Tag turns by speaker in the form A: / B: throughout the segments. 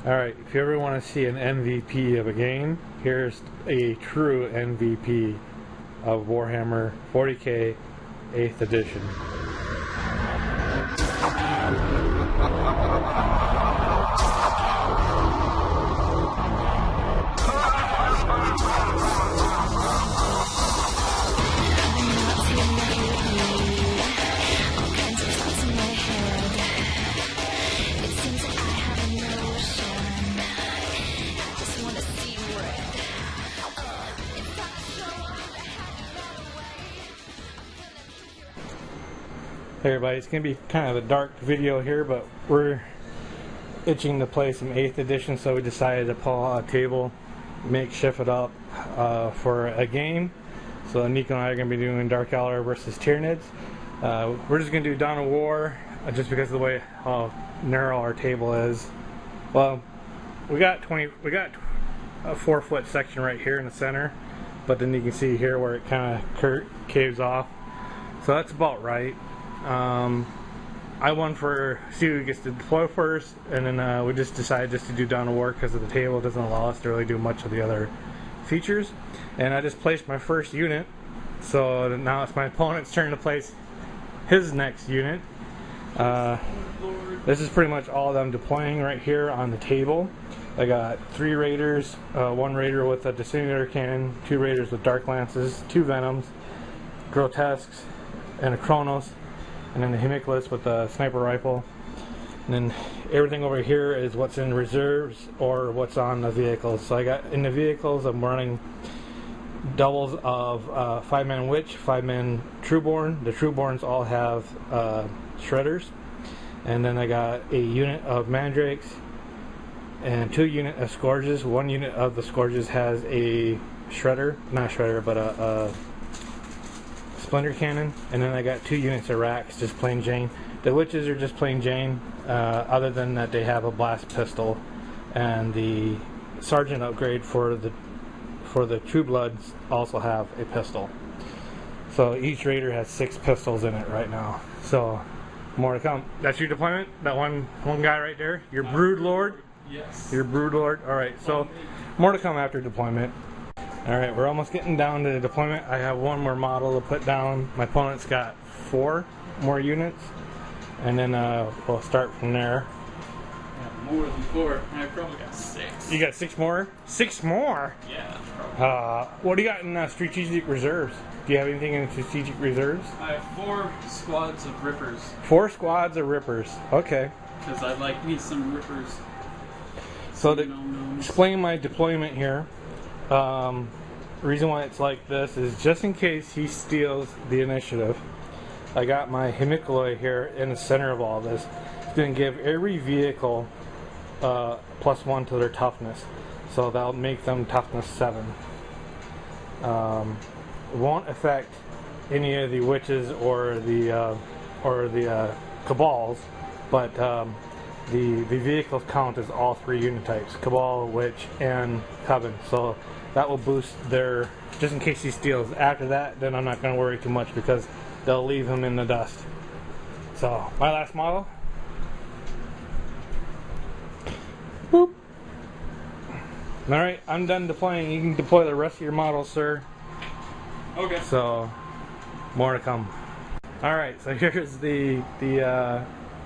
A: Alright, if you ever want to see an MVP of a game, here's a true MVP of Warhammer 40k 8th edition. Hey everybody, it's going to be kind of a dark video here, but we're itching to play some 8th edition, so we decided to pull out a table, makeshift it up for a game. So Nico and I are going to be doing Dark Eldar versus Tyranids. We're just going to do Dawn of War, just because of the way how narrow our table is. Well, we got a 4-foot section right here in the center, but then you can see here where it kind of caves off. So that's about right. I won for see who gets to deploy first, and then we just decided just to do Dawn of War because of the table doesn't allow us to really do much of the other features. And I just placed my first unit, so now it's my opponent's turn to place his next unit. This is pretty much all that I'm deploying right here on the table. I got 3 raiders, 1 raider with a disintegrator cannon, 2 raiders with dark lances, 2 venoms, grotesques, and a Chronos, and then the Hemiclus with a sniper rifle. And then everything over here is what's in reserves or what's on the vehicles. So I got in the vehicles, I'm running doubles of 5-man Witch, 5-man Trueborn. The Trueborns all have shredders. And then I got a unit of Mandrakes and 2 units of Scourges. 1 unit of the Scourges has a shredder, not a shredder, but a Splinter Cannon, and then I got 2 units of Racks, just plain Jane. The Witches are just plain Jane, other than that they have a blast pistol, and the Sergeant upgrade for the True Bloods also have a pistol. So each raider has 6 pistols in it right now. So more to come. That's your deployment? That one guy right there? Your Brood Lord?
B: Yes.
A: Your Brood Lord? Alright, so more to come after deployment. Alright, we're almost getting down to the deployment. I have 1 more model to put down. My opponent's got 4 more units. And then we'll start from there.
B: Yeah, more than 4. I probably got 6.
A: You got 6 more? 6 more?
B: Yeah, probably.
A: What do you got in strategic reserves? Do you have anything in strategic reserves?
B: I have 4 squads of Rippers.
A: 4 squads of Rippers. Okay.
B: Because I like me some Rippers.
A: So to explain my deployment here, reason why it's like this is just in case he steals the initiative. I got my Hemiclus here in the center of all this. It's going to give every vehicle +1 to their toughness, so that'll make them toughness 7. It won't affect any of the Witches or the Cabals, but the vehicles count as all 3 unit types: Cabal, Witch, and Coven. So that will boost their, just in case he steals. After that, then I'm not going to worry too much because they'll leave him in the dust. So, my last model. Boop. Alright, I'm done deploying. You can deploy the rest of your models, sir.
B: Okay.
A: So, more to come. Alright, so here's the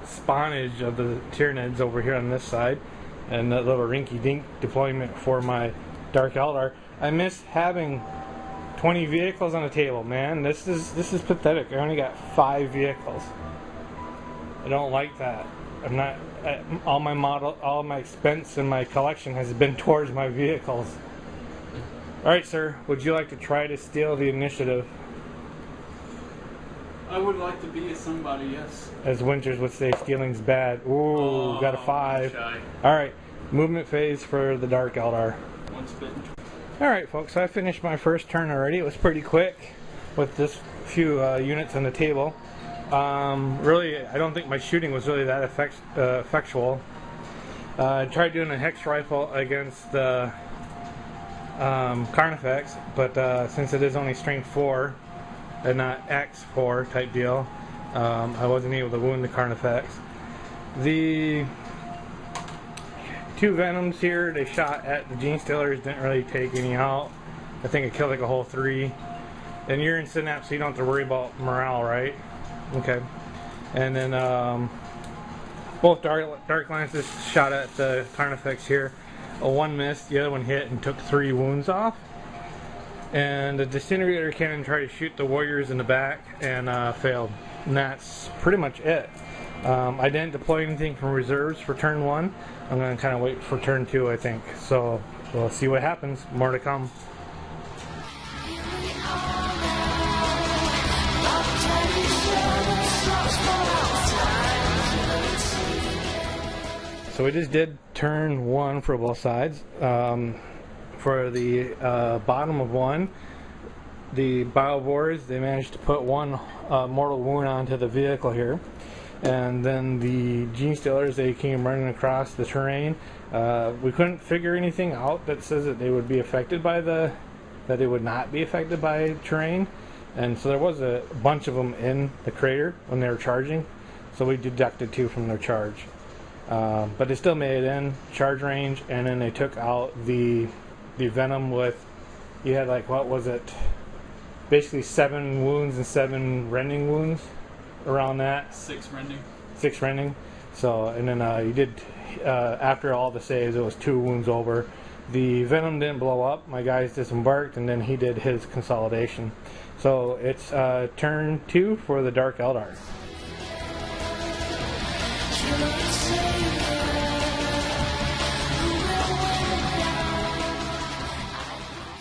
A: spawnage of the Tyranids over here on this side. And that little rinky-dink deployment for my Dark Eldar. I miss having 20 vehicles on the table, man. This is pathetic. I only got 5 vehicles. I don't like that. I'm not. All my expense in my collection has been towards my vehicles. All right, sir. Would you like to try to steal the initiative?
B: I would like to be somebody, yes.
A: As Winters would say, stealing's bad. Ooh, got a 5. All right, movement phase for the Dark Eldar. Alright folks, I finished my first turn already. It was pretty quick with this few units on the table. Really, I don't think my shooting was really that effectual. I tried doing a hex rifle against the Carnifex, but since it is only strength 4 and not X4 type deal, I wasn't able to wound the Carnifex. The two Venoms here. They shot at the Gene Stealers, didn't really take any out. I think it killed like a whole 3. And you're in Synapse, so you don't have to worry about morale, right? Okay. And then both Dark Lances shot at the Carnifex here. One missed, the other one hit and took 3 wounds off. And the Disintegrator Cannon tried to shoot the Warriors in the back and failed. And that's pretty much it. I didn't deploy anything from reserves for turn 1. I'm going to kind of wait for turn 2, I think. So we'll see what happens. More to come. So we just did turn 1 for both sides. For the bottom of 1, the Biovores, they managed to put 1 mortal wound onto the vehicle here. And then the Gene Stealers, they came running across the terrain. We couldn't figure anything out that says that they would be affected by that they would not be affected by terrain. And so there was a bunch of them in the crater when they were charging. So we deducted 2 from their charge. But they still made it in charge range, and then they took out the Venom with, you had like, what was it, basically 7 wounds and 7 rending wounds around that.
B: 6 rending.
A: 6 rending. So, and then you did, after all the saves, it was 2 wounds over. The Venom didn't blow up. My guys disembarked, and then he did his consolidation. So it's turn 2 for the Dark Eldar.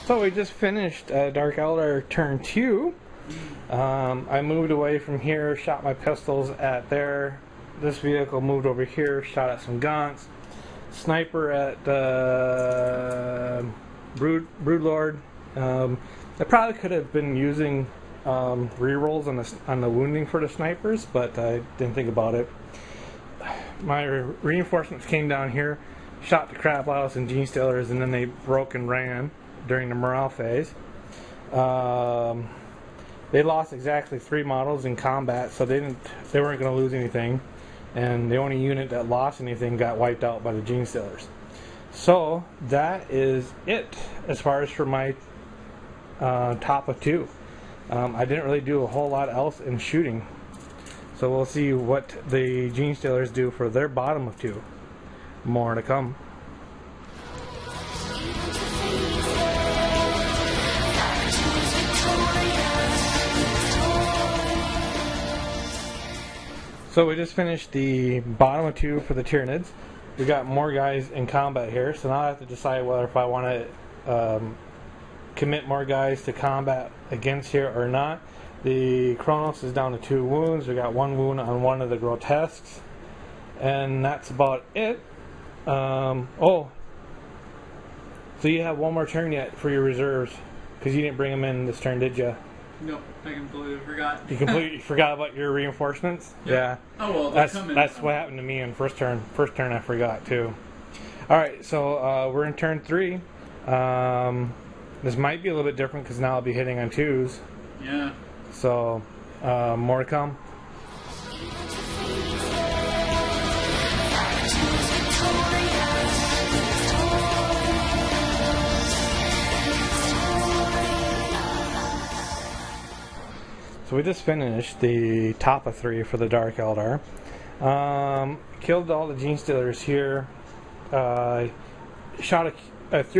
A: So we just finished Dark Eldar turn 2. I moved away from here, shot my pistols at there. This vehicle moved over here, shot at some gaunts. Sniper at Broodlord. I probably could have been using rerolls on the wounding for the snipers, but I didn't think about it. My reinforcements came down here, shot the crap out of some Gene Stealers, and then they broke and ran during the morale phase. They lost exactly 3 models in combat, so they weren't going to lose anything, and the only unit that lost anything got wiped out by the Gene Stealers. So that is it as far as for my top of 2. I didn't really do a whole lot else in shooting, so we'll see what the Gene Stealers do for their bottom of 2. More to come. So we just finished the bottom of 2 for the Tyranids. We got more guys in combat here, so now I have to decide whether if I want to commit more guys to combat against here or not. The Kronos is down to 2 wounds. We got 1 wound on one of the Grotesques, and that's about it. Oh, so you have 1 more turn yet for your reserves, because you didn't bring them in this turn, did you?
B: Nope, I completely forgot.
A: You completely forgot about your reinforcements?
B: Yep.
A: Yeah.
B: Oh well,
A: that's what happened to me in first turn. First turn I forgot too. Alright, so we're in turn 3. This might be a little bit different because now I'll be hitting on 2s.
B: Yeah.
A: So, more to come. So we just finished the top of 3 for the Dark Eldar. Killed all the Gene Stealers here. Threw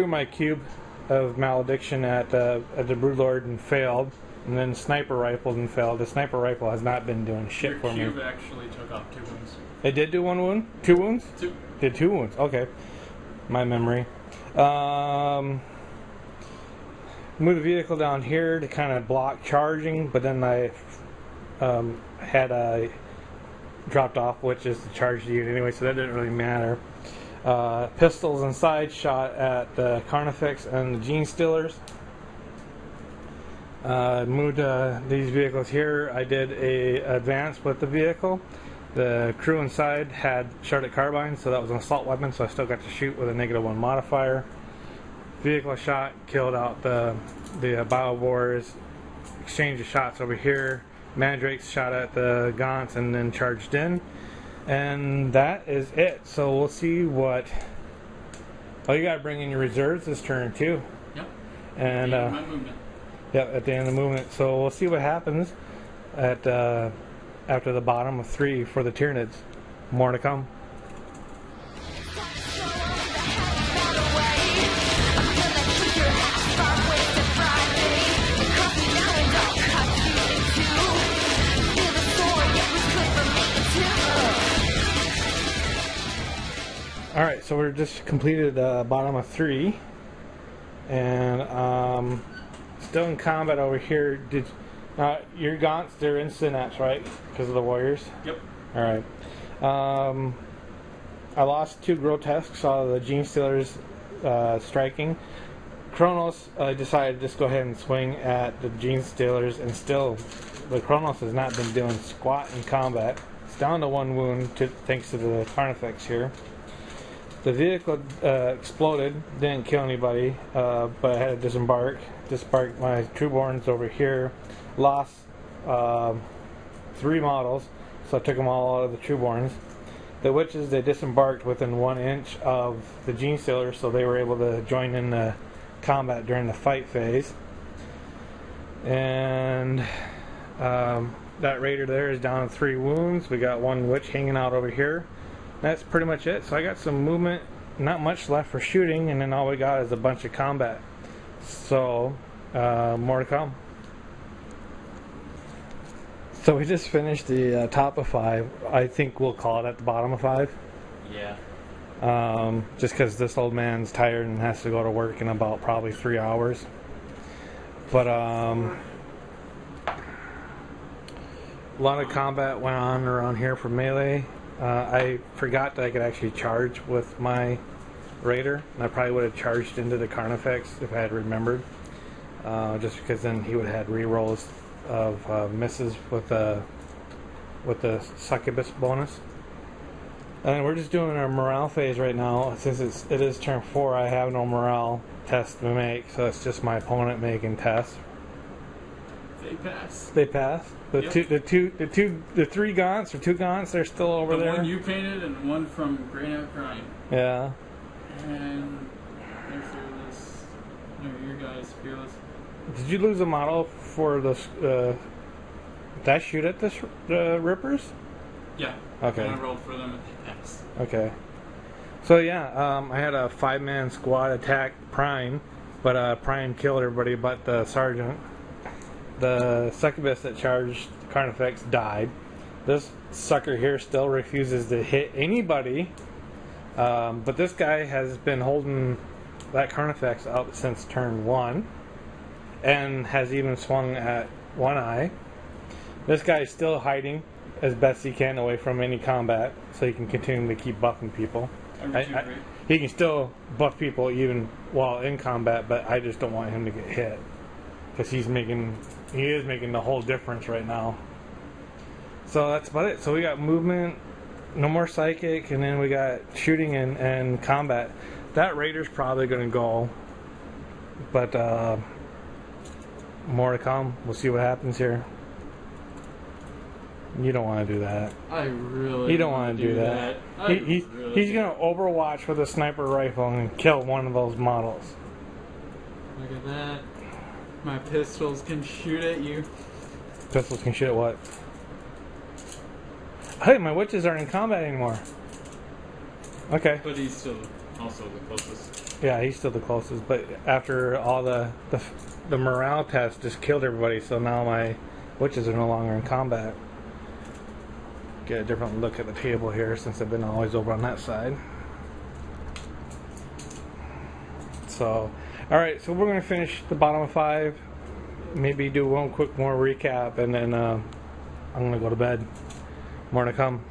A: my cube of malediction at the Broodlord and failed. And then sniper rifled and failed. The sniper rifle has not been doing shit for me.
B: Your cube actually took off 2 wounds.
A: It did do 1 wound? 2 wounds?
B: 2.
A: Did 2 wounds. Okay. My memory. Move the vehicle down here to kind of block charging, but then I had dropped off, which is the charged unit anyway, so that didn't really matter. Pistols inside shot at the Carnifex and the Gene Stealers. Moved these vehicles here. I did a advance with the vehicle. The crew inside had Charlotte carbines, so that was an assault weapon, so I still got to shoot with a -1 modifier. Vehicle shot, killed out the Biovores, exchange of shots over here. Mandrakes shot at the Gaunts and then charged in. And that is it. So we'll see what Oh, you got to bring in your reserves this turn too.
B: Yep.
A: And
B: my movement.
A: yeah, at the end of the movement. So we'll see what happens at after the bottom of 3 for the Tyranids. More to come. Alright, so we're just completed bottom of 3, and still in combat over here. Did your gaunts, they're in synapse, right? Because of the warriors?
B: Yep.
A: Alright. I lost 2 grotesques, saw the Gene Stealers striking. Kronos decided to just go ahead and swing at the Gene Stealers, and still the Kronos has not been doing squat in combat. It's down to 1 wound thanks to the Carnifex here. The vehicle exploded, didn't kill anybody, but I had to disembark. Disembarked my Trueborns over here. Lost 3 models, so I took them all out of the Trueborns. The Witches, they disembarked within 1 inch of the Gene Stealers, so they were able to join in the combat during the fight phase. And that Raider there is down 3 wounds. We got 1 Witch hanging out over here. That's pretty much it. So I got some movement, not much left for shooting, and then all we got is a bunch of combat. So, more to come. So we just finished the top of 5. I think we'll call it at the bottom of 5.
B: Yeah.
A: Just because this old man's tired and has to go to work in about probably 3 hours. But a lot of combat went on around here for melee. I forgot that I could actually charge with my Raider, and I probably would have charged into the Carnifex if I had remembered. Just because then he would have had rerolls of misses with the Succubus bonus. And we're just doing our morale phase right now. Since it is turn 4, I have no morale test to make, so it's just my opponent making tests.
B: They pass.
A: They pass. The
B: Yep.
A: the 3 gaunts or 2 gaunts, they're still over there.
B: The one you painted and 1 from Grey Knight Prime.
A: Yeah.
B: And they're fearless. No, your guys fearless.
A: Did you lose a model for the? Did I shoot at the Rippers?
B: Yeah.
A: Okay.
B: And I rolled for them and they passed.
A: Okay. So yeah, I had a 5-man squad attack Prime, but Prime killed everybody but the Sergeant. The Succubus that charged Carnifex died. This sucker here still refuses to hit anybody, but this guy has been holding that Carnifex up since turn 1, and has even swung at 1 eye. This guy is still hiding as best he can away from any combat, so he can continue to keep buffing people. He can still buff people even while in combat, but I just don't want him to get hit, because he is making the whole difference right now. So that's about it. So we got movement, no more psychic, and then we got shooting and combat. That Raider's probably going to go, but more to come. We'll see what happens here. You don't want to do that.
B: I really.
A: You don't want to do that. He's going to overwatch with a sniper rifle and kill one of those models.
B: Look at that. My pistols can shoot at you.
A: Pistols can shoot at what? Hey, my witches aren't in combat anymore. Okay.
B: But he's still also the closest.
A: Yeah, he's still the closest. But after all the morale test just killed everybody, so now my witches are no longer in combat. Get a different look at the table here since I've been always over on that side. So, alright, so we're going to finish the bottom of 5. Maybe do one quick more recap, and then I'm going to go to bed. More to come.